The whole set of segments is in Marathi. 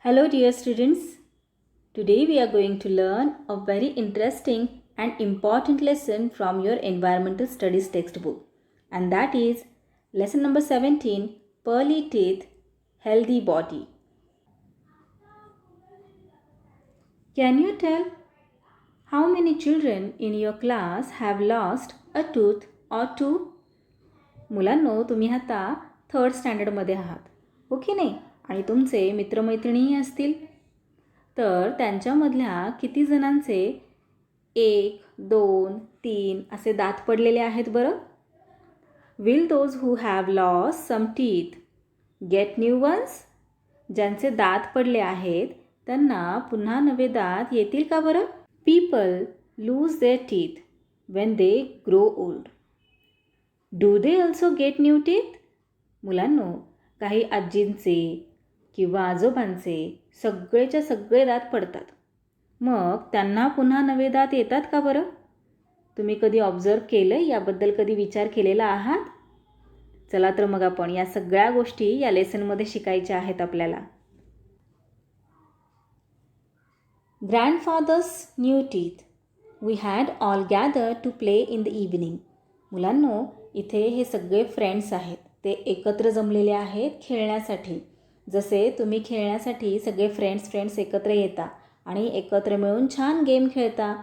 Hello, dear students. Today we are going to learn a very interesting and important lesson from your environmental studies textbook, and that is lesson number 17, Pearly Teeth, Healthy Body. Can you tell how many children in your class have lost a tooth or two? मुलांनो, तुम्ही आता थर्ड स्टँडर्डमध्ये आहात, हो की नाही? आणि तुमचे मित्रमैत्रिणीही असतील. तर त्यांच्यामधल्या किती जणांचे 1, 2, 3 असे दात पडलेले आहेत बरं? Will those who have loss some teeth get new ones? ज्यांचे दात पडले आहेत त्यांना पुन्हा नवे दात येतील का बरं? People lose their teeth when they grow old. Do they also get new teeth? मुलांनो, काही आजींचे किंवा आजोबांचे सगळेच्या सगळे दात पडतात. मग त्यांना पुन्हा नवे दात येतात का बरं? तुम्ही कधी ऑब्झर्व केलं, याबद्दल कधी विचार केलेला आहात? चला तर मग आपण या सगळ्या गोष्टी या लेसनमध्ये शिकायच्या आहेत आपल्याला. Grandfather's new teeth we had all gather to play in the evening. मुलांनो, इथे हे सगळे फ्रेंड्स आहेत. ते एकत्र जमलेले आहेत खेळण्यासाठी. जसे तुम्ही खेळण्यासाठी सगळे फ्रेंड्स एकत्र येता आणि एकत्र मिळून छान गेम खेळता,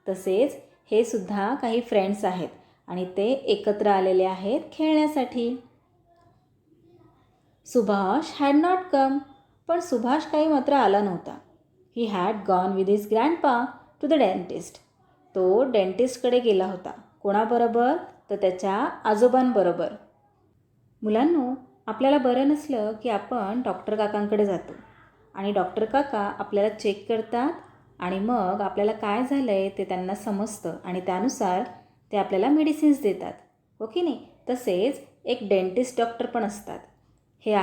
तसेच हे सुद्धा काही फ्रेंड्स आहेत आणि ते एकत्र आलेले आहेत खेळण्यासाठी. Subhash had not come. पण सुभाष काही मात्र आला नव्हता. He had gone with his grandpa to the dentist. तो डेंटिस्टकडे गेला होता. कोणाबरोबर? तर त्याच्या आजोबांबरोबर. मुलांनो, आपल्याला बरं नसलं की आपण डॉक्टर काकांकडे जातो आणि डॉक्टर काका आपल्याला चेक करतात आणि मग आपल्याला काय झालं आहे ते त्यांना समजतं आणि त्यानुसार ते आपल्याला मेडिसिन्स देतात, हो की नाही? तसेच एक डेंटिस्ट डॉक्टर पण असतात. हे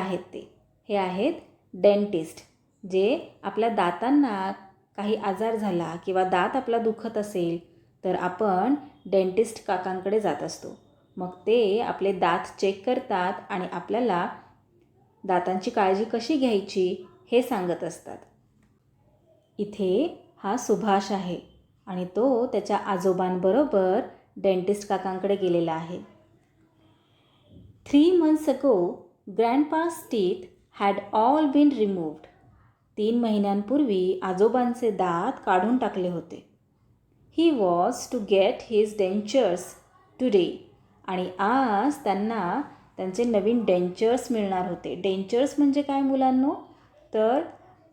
आहेत डेंटिस्ट, जे आपल्या दातांना काही आजार झाला किंवा दात आपला दुखत असेल तर आपण डेंटिस्ट काकांकडे जात असतो. मग ते आपले दात चेक करतात आणि आपल्याला दातांची काळजी कशी घ्यायची हे सांगत असतात. इथे हा सुभाष आहे आणि तो त्याच्या आजोबांबरोबर डेंटिस्ट काकांकडे गेलेला आहे. 3 months ago, Grandpa's teeth had all been removed. 3 महिन्यांपूर्वी आजोबांचे दात काढून टाकले होते. He was to get his dentures today. आणि आज त्यांना त्यांचे नवीन डेंचर्स मिळणार होते. डेंचर्स म्हणजे काय मुलांनो? तर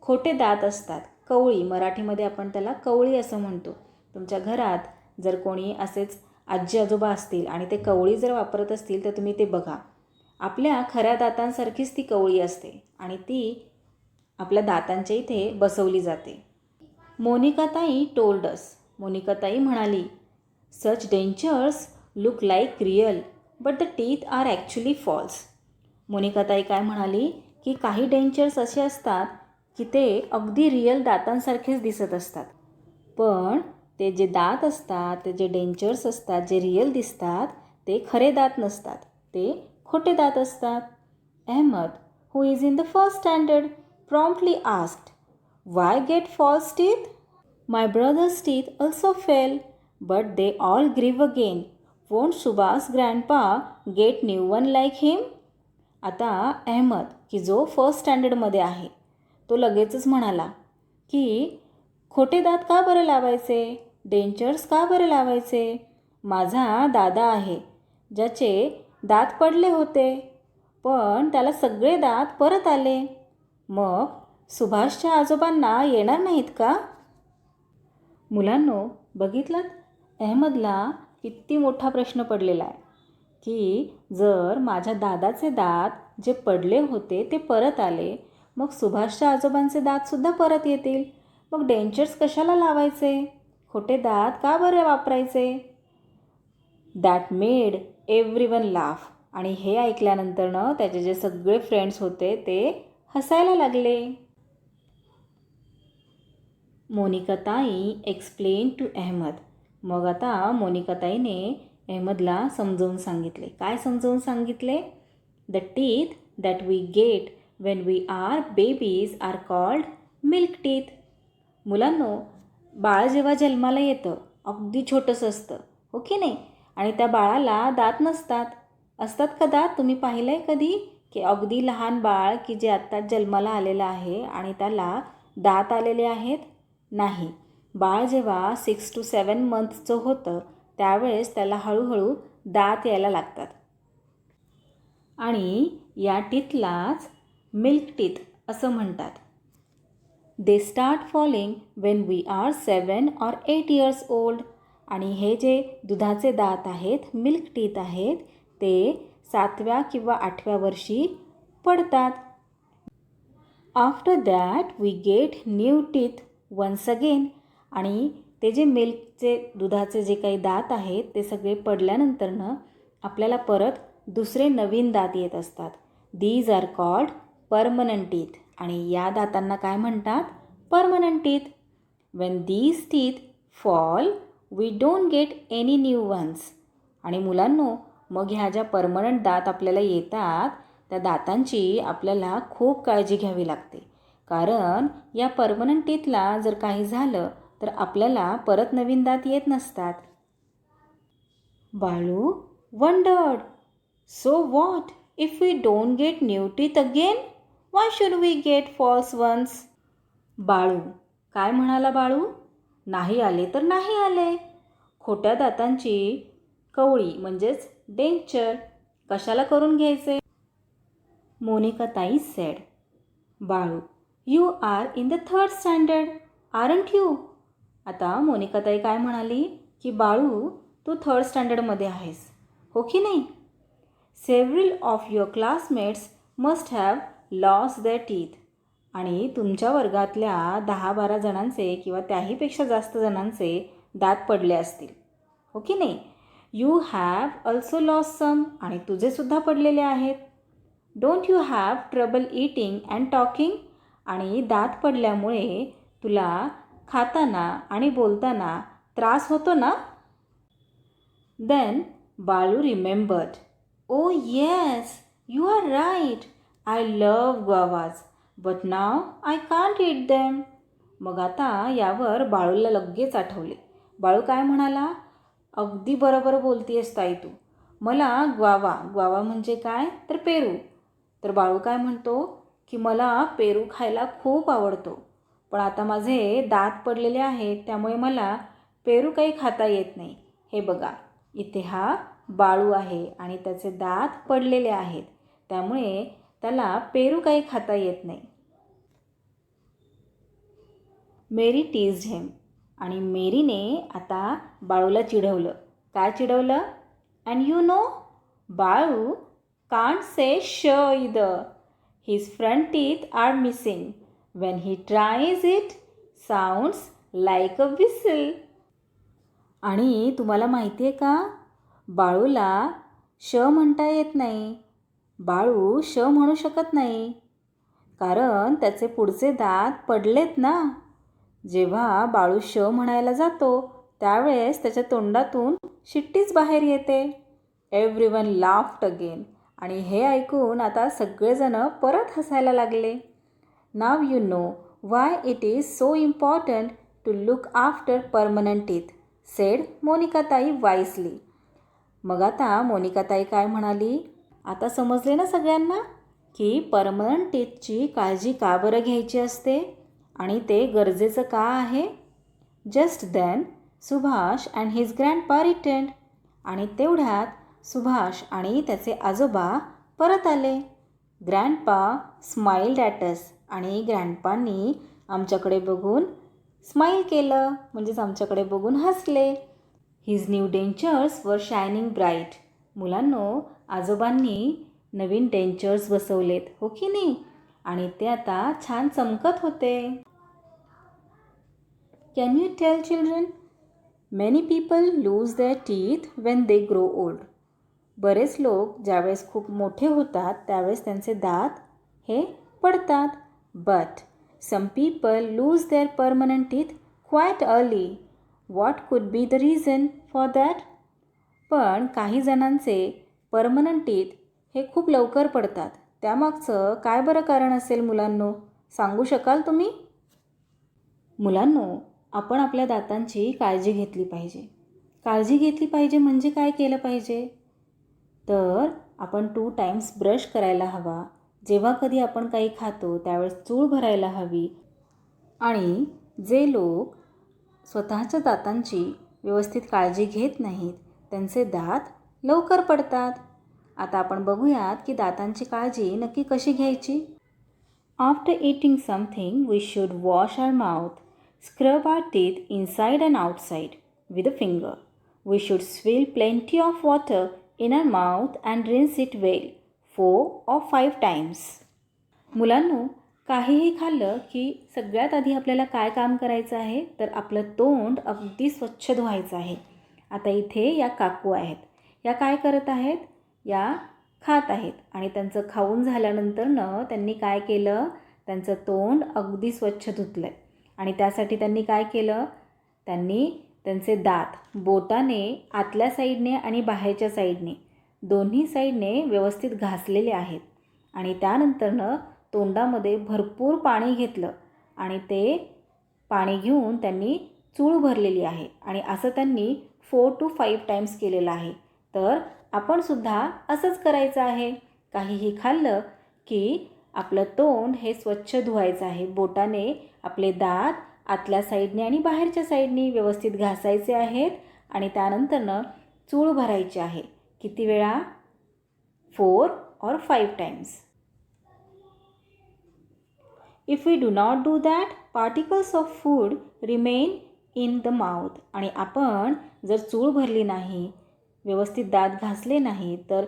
खोटे दात असतात, कवळी. मराठीमध्ये आपण त्याला कवळी असं म्हणतो. तुमच्या घरात जर कोणी असेच आजी आजोबा असतील आणि ते कवळी जर वापरत असतील तर तुम्ही ते बघा. आपल्या खऱ्या दातांसारखीच ती कवळी असते आणि ती आपल्या दातांच्या इथे बसवली जाते. मोनिकाताई टोल्ड अस. मोनिकाताई म्हणाली, such dentures look like real but the teeth are actually false. मोनिकाताई काय म्हणाली की काही डेंचर्स असे असतात की ते अगदी रिअल दातांसारखेच दिसत असतात, पण ते जे दात असतात, ते जे डेंचर्स असतात, जे रिअल दिसतात ते खरे दात नसतात, ते खोटे दात असतात. Ahmad, who is in the first standard, promptly asked, why get false teeth? My brother's teeth also fell but they all grew again. Won't Subhash grandpa get new one like him? आता अहमद, की जो फर्स्ट स्टँडर्डमध्ये आहे, तो लगेचच म्हणाला की खोटे दात का बरं लावायचे? डेंचर्स का बरं लावायचे? माझा दादा आहे ज्याचे दात पडले होते, पण त्याला सगळे दात परत आले. मग सुभाषच्या आजोबांना येणार नाहीत का? मुलांनो, बघितलं, अहमदला किती मोठा प्रश्न पडलेला आहे की जर माझ्या दादाचे दात जे पडले होते ते परत आले, मग सुभाषच्या आजोबांचे दातसुद्धा परत येतील. मग डेंचर्स कशाला लावायचे? खोटे दात का बरं वापरायचे? That made everyone laugh. आणि हे ऐकल्यानंतरनं त्याचे जे सगळे फ्रेंड्स होते ते हसायला लागले. मोनिकाताई एक्सप्लेन टू अहमद. मग आता मोनिकाताईने अहमदला समजावून सांगितले. काय समजावून सांगितले? The teeth that we get when we are babies are called milk teeth. मुलांनो, बाळ जेव्हा जन्माला येतं अगदी छोटंसं असतं, हो की नाही? आणि त्या बाळाला दात नसतात. असतात का दात? तुम्ही पाहिलं आहे कधी की अगदी लहान बाळ की जे आत्ताच जन्माला आलेलं आहे आणि त्याला दात आलेले आहेत? नाही. बाळ जेव्हा 6 to 7 मंथचं होतं त्यावेळेस त्याला हळूहळू दात यायला लागतात. आणि या टीथलाच मिल्क टीथ असं म्हणतात. They start falling when we are 7 or 8 years old. आणि हे जे दुधाचे दात आहेत, मिल्क टीथ आहेत, ते 7व्या किंवा 8व्या वर्षी पडतात. After that we get new teeth once again. आणि ते जे मिल्कचे दुधाचे जे काही दात आहेत ते सगळे पडल्यानंतरनं आपल्याला परत दुसरे नवीन दात येत असतात. These are called permanent teeth. आणि या दातांना काय म्हणतात? Permanent teeth. When these teeth fall we don't get any new ones. आणि मुलांनो, मग ह्या ज्या परमनंट दात आपल्याला येतात त्या दातांची आपल्याला खूप काळजी घ्यावी लागते. कारण या परमनंट टीथला जर काही झालं तर आपल्याला परत नवीन दात येत नसतात. Balu wondered, so what if we don't get new teeth again? Why should we get false ones? Balu काय म्हणाला? बाळू नाही आले तर नाही आले. खोट्या दातांची कवळी म्हणजेच डेंचर कशाला करून घ्यायचे? मोनिकाताई said, Balu you are in the 3rd standard, aren't you? आता मोनिकाताई काय म्हणाली की बाळू तू 3rd स्टँडर्डमध्ये आहेस, हो की नाही? Several of your classmates must have lost their teeth. आणि तुमच्या वर्गातल्या 10-12 जणांचे किंवा त्याहीपेक्षा जास्त जणांचे दात पडले असतील, हो की नाही? You have also lost some. आणि तुझेसुद्धा पडलेले आहेत. Don't you have trouble eating and talking. आणि दात पडल्यामुळे तुला खाताना आणि बोलताना त्रास होतो ना? Then Balu remembered, oh yes, you are right. I love guavas, but now I can't eat them. मग आता यावर बाळूला लगेच आठवले. बाळू काय म्हणाला? अगदी बरोबर बोलतीयस ताई तू. मला ग्वावा म्हणजे काय? तर पेरू. तर बाळू काय म्हणतो की मला पेरू खायला खूप आवडतो, पण आता माझे दात पडलेले आहेत त्यामुळे मला पेरू काही खाता येत नाही. हे बघा, इथे हा बाळू आहे आणि त्याचे दात पडलेले आहेत त्यामुळे त्याला पेरू काही खाता येत नाही. Mary teased him. आणि मेरीने आता बाळूला चिडवलं. काय चिडवलं? And you know, Balu can't say sh either. His front teeth are missing. When he tries it sounds like a whistle. आणि तुम्हाला माहिती आहे का, बाळूला श म्हणता येत नाही. बाळू श म्हणू शकत नाही कारण त्याचे पुढचे दात पडलेत ना. जेव्हा बाळू श म्हणायला जातो त्यावेळेस त्याच्या तोंडातून शिट्टीच बाहेर येते. Everyone laughed again. आणि हे ऐकून आता सगळेजण परत हसायला लागले. Now you know why it is so important to look after permanent teeth, said मोनिकाताई वाईसली. मग आता मोनिकाताई काय म्हणाली? आता समजले ना सगळ्यांना की परमनंट टीथची काळजी का बरं घ्यायची असते आणि ते गरजेचं का आहे? Just then Subhash and his grandpa returned. आणि तेवढ्यात सुभाष आणि त्याचे आजोबा परत आले. Grandpa smiled at us. आणि ग्रँडपांनी आमच्याकडे बघून स्माईल केलं म्हणजेच आमच्याकडे बघून हसले. हिज न्यू डेंचर्स वर शायनिंग ब्राईट. मुलांनो, आजोबांनी नवीन डेंचर्स बसवलेत, हो की नाही? आणि ते आता छान चमकत होते. Can you tell children, many people lose their teeth when they grow old. बरेच लोक ज्यावेळेस खूप मोठे होतात त्यावेळेस त्यांचे दात हे पडतात. But some people lose their permanent teeth quite early. What could be the reason for that? पण काही जणांचे परमनंट टीथ हे खूप लवकर पडतात. त्यामागचं काय बरं कारण असेल मुलांनो? सांगू शकाल तुम्ही? मुलांनो, आपण आपल्या दातांची काळजी घेतली पाहिजे. काळजी घेतली पाहिजे म्हणजे काय केलं पाहिजे? तर आपण 2 टाइम्स ब्रश करायला हवा. जेव्हा कधी आपण काही खातो त्यावेळेस चूळ भरायला हवी. आणि जे लोक स्वतःच्या दातांची व्यवस्थित काळजी घेत नाहीत त्यांचे दात लवकर पडतात. आता आपण बघूयात की दातांची काळजी नक्की कशी घ्यायची. After eating something, we should wash our mouth, scrub our teeth inside and outside with a finger. We should swill plenty of water in our mouth and rinse it well 4 or 5 times. मुलांनो, काहीही खाल्लं की सगळ्यात आधी आपल्याला काय काम करायचं आहे? तर आपलं तोंड अगदी स्वच्छ धुवायचं आहे. आता इथे या काकू आहेत. या काय करत आहेत? या खात आहेत आणि त्यांचं खाऊन झाल्यानंतरनं त्यांनी काय केलं? त्यांचं तोंड अगदी स्वच्छ धुतलं आणि त्यासाठी त्यांनी काय केलं? त्यांनी त्यांचे दात बोटाने आतल्या साईडने आणि बाहेरच्या साईडने दोन्ही साईडने व्यवस्थित घासलेले आहेत आणि त्यानंतरनं तोंडामध्ये भरपूर पाणी घेतलं आणि ते पाणी घेऊन त्यांनी चूळ भरलेली आहे आणि असं त्यांनी 4 to 5 टाइम्स केलेलं आहे. तर आपण सुद्धा असंच करायचं आहे. काहीही खाल्लं की आपलं तोंड हे स्वच्छ धुवायचं आहे. बोटाने आपले दात आतल्या साईडने आणि बाहेरच्या साईडने व्यवस्थित घासायचे आहेत आणि त्यानंतरनं चूळ भरायची आहे. किती वेळा? 4 or 5 times. If we do not do that, particles of food remain in the mouth. आणि आपण जर चूळ भरली नाही, व्यवस्थित दात घासले नाही, तर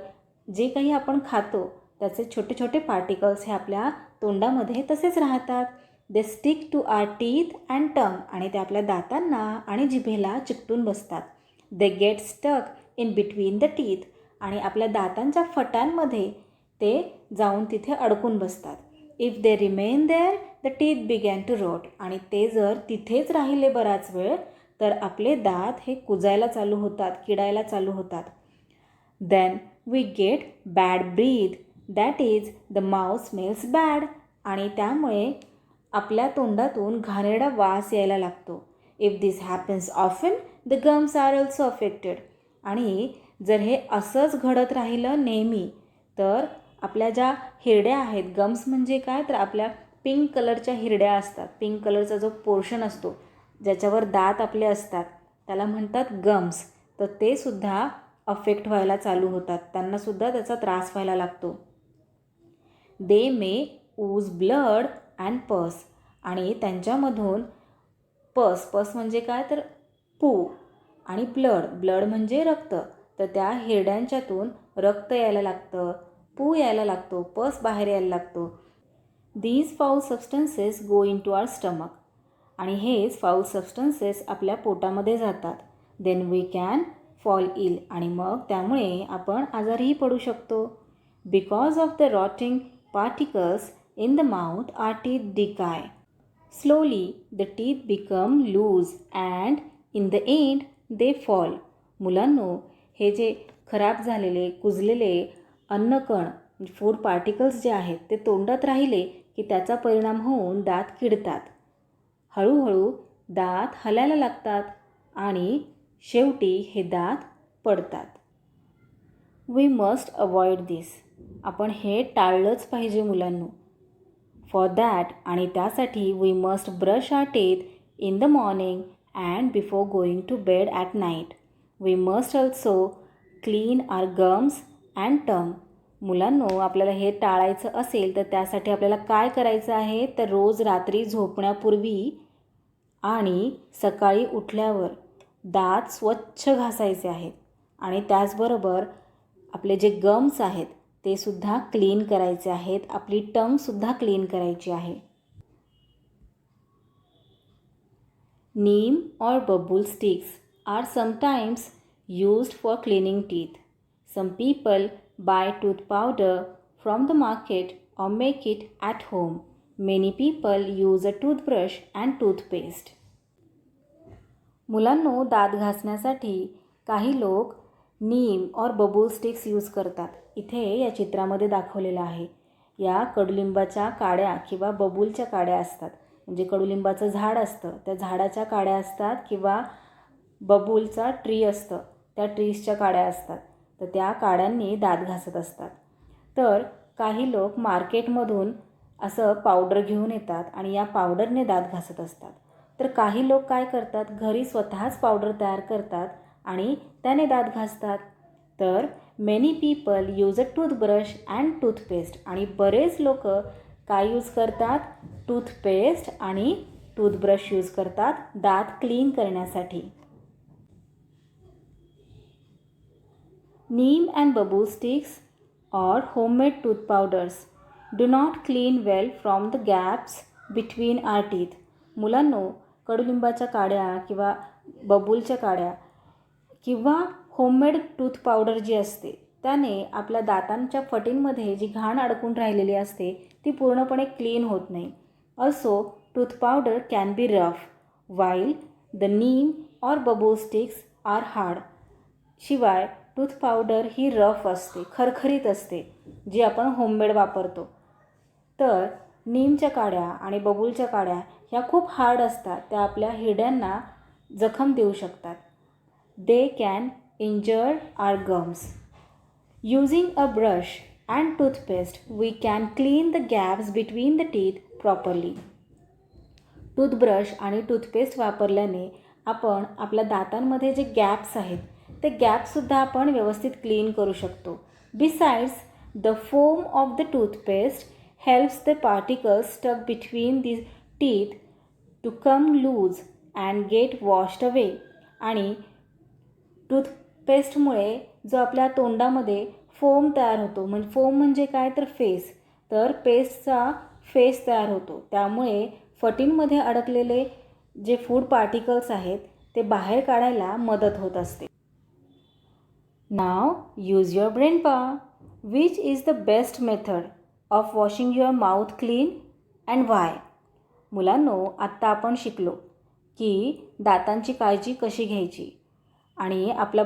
जे काही आपण खातो त्याचे छोटे छोटे पार्टिकल्स हे आपल्या तोंडामध्ये तसेच राहतात. They stick to our teeth and tongue. आणि ते आपल्या दातांना आणि जिभेला चिकटून बसतात. They get stuck in between the teeth. आणि आपल्या दातांच्या फटांमध्ये ते जाऊन तिथे अडकून बसतात. If they remain there the teeth began to rot. आणि ते जर तिथेच राहिले बराच वेळ तर आपले दात हे कुजायला चालू होतात, किडायला चालू होतात. Then we get bad breath. That is the mouth smells bad. आणि त्यामुळे आपल्या तोंडातून घाणेरडा वास यायला लागतो. If this happens often the gums are also affected. आणि जर हे असंच घडत राहिलं नेहमी तर आपल्या ज्या हिरड्या आहेत, गम्स म्हणजे काय? तर आपल्या पिंक कलरच्या हिरड्या असतात. पिंक कलरचा जो पोर्शन असतो ज्याच्यावर दात आपले असतात त्याला म्हणतात गम्स. तर ते सुद्धा अफेक्ट व्हायला चालू होतात. त्यांनासुद्धा त्याचा त्रास व्हायला लागतो. दे मे ऊज ब्लड अँड पस. आणि त्यांच्यामधून पस म्हणजे काय? तर पू. आणि ब्लड म्हणजे रक्त. तर त्या हिरड्यांच्यातून रक्त यायला लागतं, पू यायला लागतो, पस बाहेर यायला लागतो. These foul substances go in to our stomach. आणि हेच फाऊल सबस्टन्सेस आपल्या पोटामध्ये जातात. Then we can fall ill. आणि मग त्यामुळे आपण आजारीही पडू शकतो. Because of the rotting particles in the mouth our teeth decay. Slowly the teeth become loose and in the end they fall. मुलांनो, हे जे खराब झालेले कुजलेले अन्नकण फूड पार्टिकल्स जे आहेत ते तोंडात राहिले की त्याचा परिणाम होऊन दात किडतात. हळूहळू दात हलायला लागतात आणि शेवटी हे दात पडतात. We must avoid this. आपण हे टाळलंच पाहिजे मुलांनो. फॉर दॅट आणि त्यासाठी we must brush our teeth in the morning and before going to bed at night. We must also clean our gums and tongue. मुलांनो, आपल्याला हे टाळायचं असेल तर त्यासाठी आपल्याला काय करायचं आहे? तर रोज रात्री झोपण्यापूर्वी आणि सकाळी उठल्यावर दात स्वच्छ घासायचे आहेत. आणि त्याचबरोबर आपले जे गम्स आहेत ते सुद्धा क्लीन करायचे आहेत. आपली टंगसुद्धा क्लीन करायची आहे. नीम or bubble sticks are sometimes used for cleaning teeth. Some people buy tooth powder from the market or make it at home. Many people use a toothbrush and toothpaste. मुलांनो, दात घासण्यासाठी काही लोक नीम और बबूल स्टिक्स यूज करतात. इथे या चित्रामध्ये दाखवलेलं आहे. या कडुलिंबाच्या काड्या किंवा बबूलच्या काड्या असतात. म्हणजे कडुलिंबाचं झाड असतं, त्या झाडाच्या काड्या असतात किंवा बबूलचा ट्री असतं, त्या ट्रीजच्या काड्या असतात. तर त्या काड्यांनी दात घासत असतात. तर काही लोक मार्केटमधून असं पावडर घेऊन येतात आणि या पावडरने दात घासत असतात. तर काही लोक काय करतात, घरी स्वतःच पावडर तयार करतात आणि त्याने दात घासतात. तर many people use a toothbrush and toothpaste. आणि बरेच लोक काय यूज करतात, टूथपेस्ट आणि टूथब्रश यूज करतात दात क्लीन करण्यासाठी. Neem and bamboo sticks or homemade tooth powders do not clean well from the gaps between our teeth. मुलांनो, कडुलिंबाच्या काड्या किंवा बबूलच्या काड्या किंवा होममेड टूथ पावडर जी असते त्याने आपल्या दातांच्या फटींमध्ये जी घाण अडकून राहिलेली असते ती पूर्णपणे क्लीन होत नाही. Also tooth powder can be rough while the Neem or बबू स्टिक्स आर हार्ड. शिवाय टूथ पावडर ही रफ असते, खरखरीत असते, जी आपण होममेड वापरतो. तर नीमच्या काड्या आणि बबूलच्या काड्या ह्या खूप हार्ड असतात, त्या आपल्या हिरड्यांना जखम देऊ शकतात. They can injure our gums. Using a brush and toothpaste we can clean the gaps between the teeth properly. Toothbrush आणि टूथपेस्ट वापरल्याने आपण आपल्या दातांमध्ये जे गॅप्स आहेत ते गॅपसुद्धा आपण व्यवस्थित क्लीन करू शकतो. Besides the foam of the toothpaste helps the particles stuck between the teeth to come loose and get washed away. आणि टूथपेस्टमुळे जो आपल्या तोंडामध्ये फोम तयार होतो, म्हणजे फोम म्हणजे काय तर फेस, तर पेस्टचा फेस तयार होतो. त्यामुळे फटींमध्ये अडकलेले जे फूड पार्टिकल्स आहेत ते बाहेर काढायला मदत होत असते. Now use your brain power. Which is the best method of washing your mouth clean and why? मुलांनो, आत्ता आपण शिकलो की दातांची काळजी कशी घ्यायची आणि आपला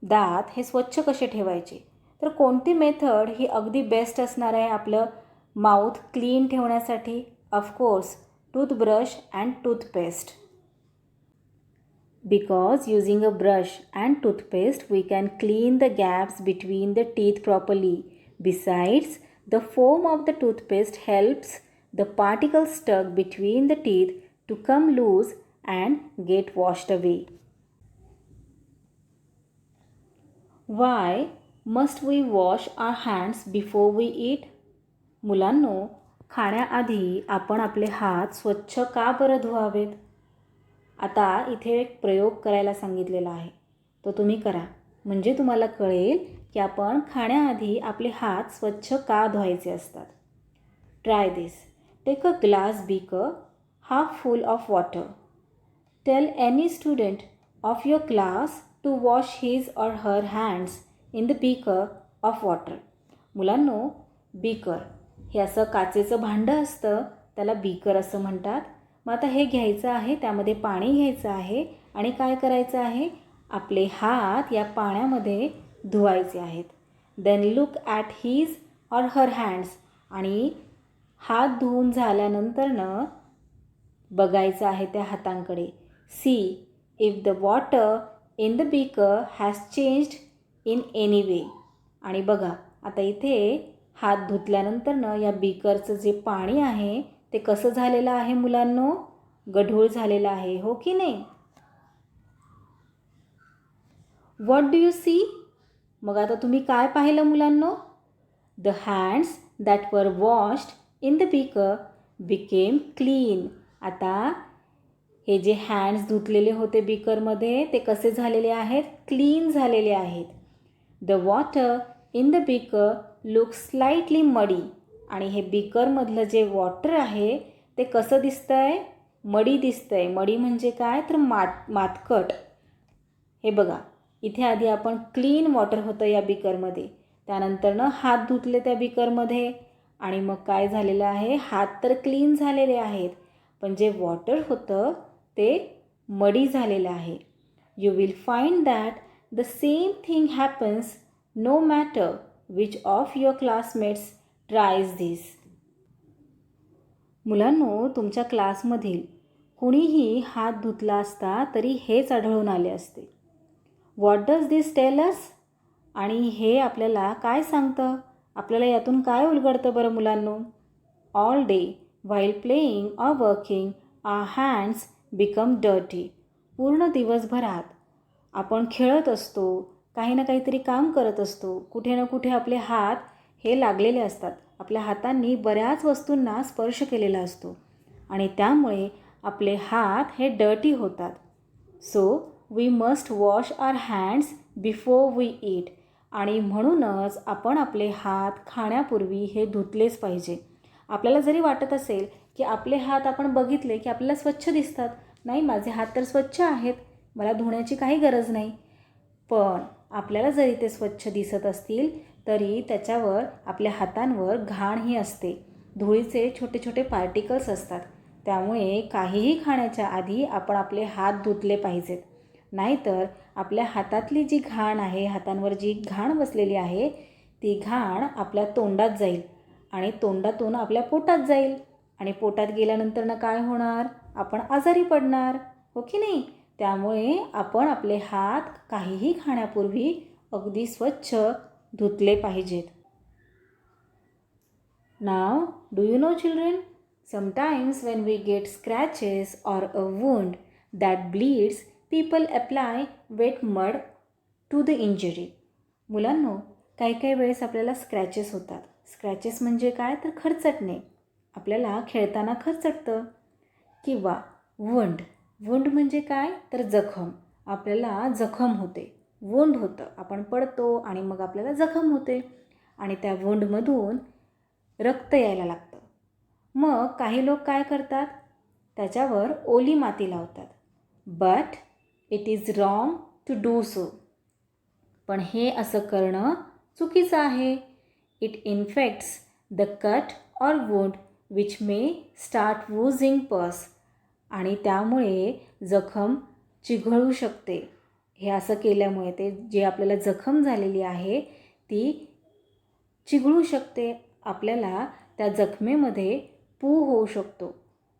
दात हे स्वच्छ कसे ठेवायचे. तर कोणती मेथड ही अगदी बेस्ट असणार आहे आपलं माउथ क्लीन ठेवण्यासाठी? Of course toothbrush and toothpaste. Because using a brush and toothpaste we can clean the gaps between the teeth properly. Besides, the foam of the toothpaste helps the particles stuck between the teeth to come loose and get washed away. Why must we wash our hands before we eat? मुलांनो, खाण्याआधी आपण आपले हात स्वच्छ का बरं धुवावेत? आता इथे एक प्रयोग करायला सांगितलेला आहे, तो तुम्ही करा. म्हणजे तुम्हाला कळेल की आपण खाण्याआधी आपले हात स्वच्छ का धुवायचे असतात. Try this. Take a glass beaker half full of water. Tell any student of your class to wash his or her hands in the beaker of water. मुलांनो, बीकर हे असं काचेचं भांडं असतं, त्याला बीकर असं म्हणतात. मग आता हे घ्यायचं आहे, त्यामध्ये पाणी घ्यायचं आहे आणि काय करायचं आहे, आपले हात या पाण्यामध्ये धुवायचे आहेत. Then look at his or her hands. आणि हात धुवून झाल्यानंतरनं बघायचं आहे त्या हातांकडे. See if the water in the beaker has changed in any way. आणि बघा आता इथे हात धुतल्यानंतरनं या बीकरचं जे पाणी आहे ते कसं झालेलं आहे मुलांनो? गढूळ झालेलं आहे, हो की नाही? What do you see? मग आता तुम्ही काय पाहिलं मुलांनो? The hands that were washed in the beaker became clean. आता हे जे हँड्स धुतलेले होते बीकरमध्ये ते कसे झालेले आहेत? क्लीन झालेले आहेत. The water in the beaker look slightly मडी. आणि हे बीकरमधलं जे वॉटर आहे ते कसं दिसतंय? मडी दिसतंय. मडी म्हणजे काय तर मातकट. हे बघा इथे आधी आपण क्लीन वॉटर होतं या बीकरमध्ये, त्यानंतरनं हात धुतले त्या बीकरमध्ये आणि मग काय झालेलं आहे? हात तर क्लीन झालेले आहेत, पण जे वॉटर होतं ते मडी झालेलं आहे. You will find that the same thing happens no matter which of your classmates tries this. मुलांनो, तुमच्या क्लासमधील कुणीही हात धुतला असता तरी हेच आढळून आले असते. What does this tell us? आणि हे आपल्याला काय सांगतं? आपल्याला यातून काय उलगडतं बरं मुलांनो? All day while playing or working hour hands become dirty. पूर्ण दिवसभरात आपण खेळत असतो, काही ना काहीतरी काम करत असतो, कुठे ना कुठे आपले हात हे लागलेले असतात. आपल्या हातांनी बऱ्याच वस्तूंना स्पर्श केलेला असतो आणि त्यामुळे आपले हात हे डर्टी होतात. So we must wash our hands before we eat. आणि म्हणूनच आपण आपले हात खाण्यापूर्वी हे धुतलेच पाहिजे. आपल्याला जरी वाटत असेल की आपले हात आपण बघितले की आपल्याला स्वच्छ दिसतात, नाही माझे हात तर स्वच्छ आहेत, मला धुण्याची काही गरज नाही, पण आपल्याला जरी ते स्वच्छ दिसत असतील तरी त्याच्यावर आपल्या हातांवर घाणही असते, धुळीचे छोटे छोटे पार्टिकल्स असतात. त्यामुळे काहीही खाण्याच्या आधी आपण आपले हात धुतले पाहिजेत. नाहीतर आपल्या हातातली जी घाण आहे, हातांवर जी घाण बसलेली आहे, ती घाण आपल्या तोंडात जाईल आणि तोंडातून आपल्या पोटात जाईल आणि पोटात गेल्यानंतर काय होणार? आपण आजारी पडणार, हो की नाही? त्यामुळे आपण आपले हात काहीही खाण्यापूर्वी अगदी स्वच्छ धुतले पाहिजेत. Now do you know children? Sometimes when we get scratches or a wound that bleeds, people apply wet mud to the injury. मुलांनो, काही वेळेस आपल्याला स्क्रॅचेस होतात. स्क्रॅचेस म्हणजे काय? तर खरचटणे. आपल्याला खेळताना खरचटतं. किंवा वुंड. वुंड म्हणजे काय? तर जखम. आपल्याला जखम होते, वुंड होतं, आपण पडतो आणि मग आपल्याला जखम होते आणि त्या वुंडमधून रक्त यायला लागतं. मग काही लोक काय करतात? त्याच्यावर ओली माती लावतात. But it is wrong to do so. पण हे असं करणं चुकीचं आहे. It infects the cut or wound which may start oozing pus. आणि त्यामुळे जखम चिघळू शकते. हे असं केल्यामुळे ते जे आपल्याला जखम झालेली आहे ती चिघळू शकते. आपल्याला त्या जखमेमध्ये पू होऊ शकतो.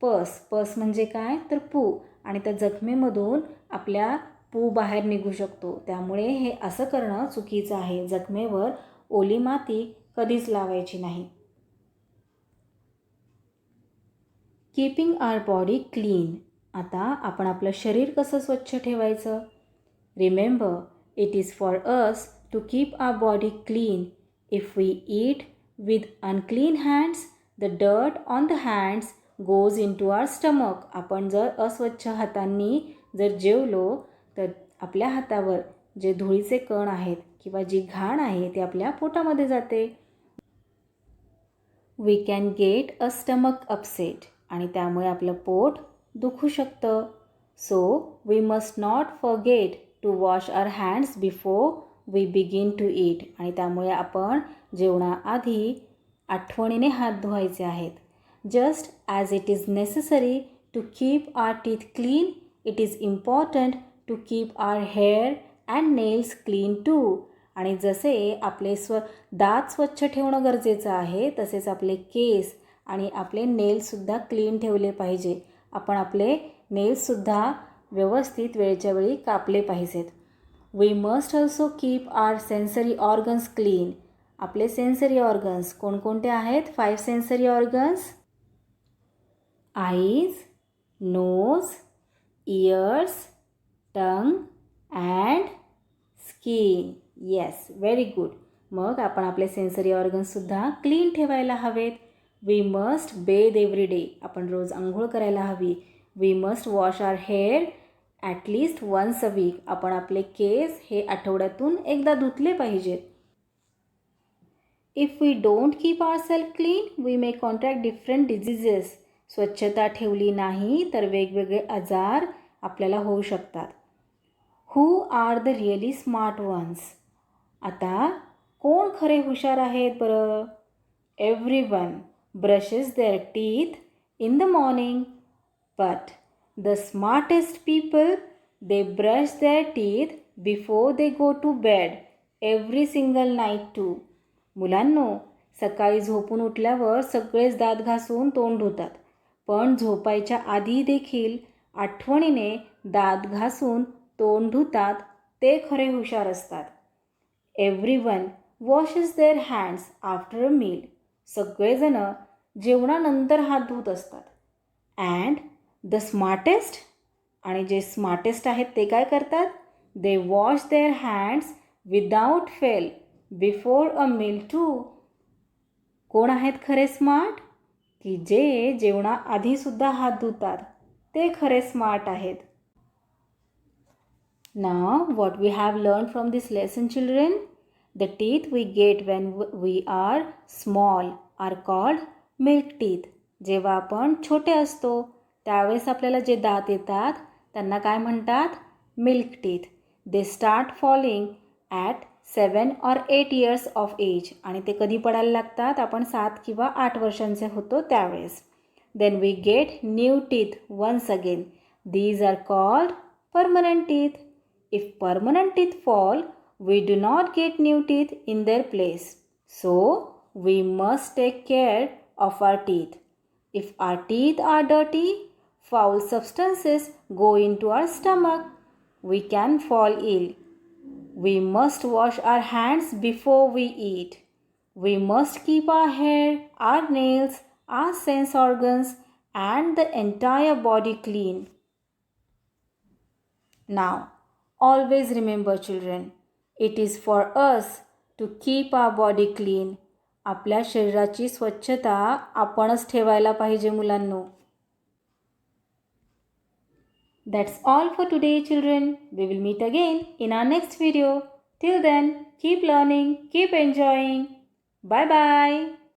पस म्हणजे काय? तर पू. आणि त्या जखमेमधून आपल्या पू बाहेर निघू शकतो. त्यामुळे हे असं करणं चुकीचं आहे. जखमेवर ओली माती कधीच लावायची नाही. Keeping our body clean. आता आपण आपलं शरीर कसं स्वच्छ ठेवायचं? Remember, it is for us to keep our body clean. If we eat with unclean hands, the dirt on the hands goes in to our stomach. आपण जर अस्वच्छ हातांनी जर जेवलो तर आपल्या हातावर जे धुळीचे कण आहेत किंवा जी घाण आहे ती आपल्या पोटामध्ये जाते. We can get a stomach upset. आणि त्यामुळे आपलं पोट दुखू शकतं. So we must not forget to wash our hands before we begin to eat. आणि त्यामुळे आपण जेवणाआधी आठवणीने हात धुवायचे आहेत. Just as it is necessary to keep our teeth clean, it is important to keep our hair and nails clean too. आणि जसे आपले दात स्वच्छ ठेवणं गरजेचं आहे, तसेच आपले केस आणि आपले नेल्ससुद्धा क्लीन ठेवले पाहिजे. आपण आपले नेल्ससुद्धा व्यवस्थित वेळच्या वेळी कापले पाहिजेत. We must also keep our sensory organs clean. आपले सेन्सरी ऑर्गन्स कोणकोणते आहेत? 5 sensory organs. Eyes, nose, ears, tongue and skin. Yes, very good. मग आपण आपले सेन्सरी ऑर्गन्ससुद्धा क्लीन ठेवायला हवेत. We must bathe every day. आपण रोज आंघोळ करायला हवी. We must wash our hair at least once a week. आपण आपले केस हे आठवड्यातून एकदा धुतले पाहिजेत. If we don't keep our self clean we may contract different diseases. स्वच्छता ठेवली नाही तर वेगवेगळे आजार आपल्याला होऊ शकतात. Who are the really smart ones? आता कोण खरे हुशार आहेत बरं? Everyone brushes their teeth in the morning, but the smartest people they brush their teeth before they go to bed every single night too. मुलांनो, सकाळी झोपून उठल्यावर सगळेच दात घासून तोंड धुतात, पण झोपायच्या आधी देखील आठवणीने दात घासून तोंड धुतात ते खरे हुशार असतात. Everyone washes their hands after a meal. सगळेजण जेवणानंतर हात धुत असतात. अँड द स्मार्टेस्ट, आणि जे स्मार्टेस्ट आहेत ते काय करतात? They wash their hands without fail before a meal too. कोण आहेत खरे स्मार्ट? की जे जेवणाआधीसुद्धा हात धुतात ते खरे स्मार्ट आहेत. Now what we have learned from this lesson, children? The teeth we get when we are small are called milk teeth. जेव्हा आपण छोटे असतो त्यावेळेस आपल्याला जे दात येतात त्यांना काय म्हणतात? Milk teeth. They start falling at 7 or 8 years of age. आणि ते कधी पडायला लागतात? आपण 7 किंवा 8 वर्षांचे होतो त्यावेळेस. Then we get new teeth once again. These are called permanent teeth. If permanent teeth fall, we do not get new teeth in their place. So, we must take care of our teeth. If our teeth are dirty, foul substances go into our stomach. We can fall ill. We must wash our hands before we eat. We must keep our hair, our nails, our sense organs, and the entire body clean. Now, always remember, children, it is for us to keep our body clean. आपल्या शरीराची स्वच्छता आपणच ठेवायला पाहिजे मुलांनो. That's all for today, children. We will meet again in our next video. Till then, keep learning, keep enjoying. Bye bye.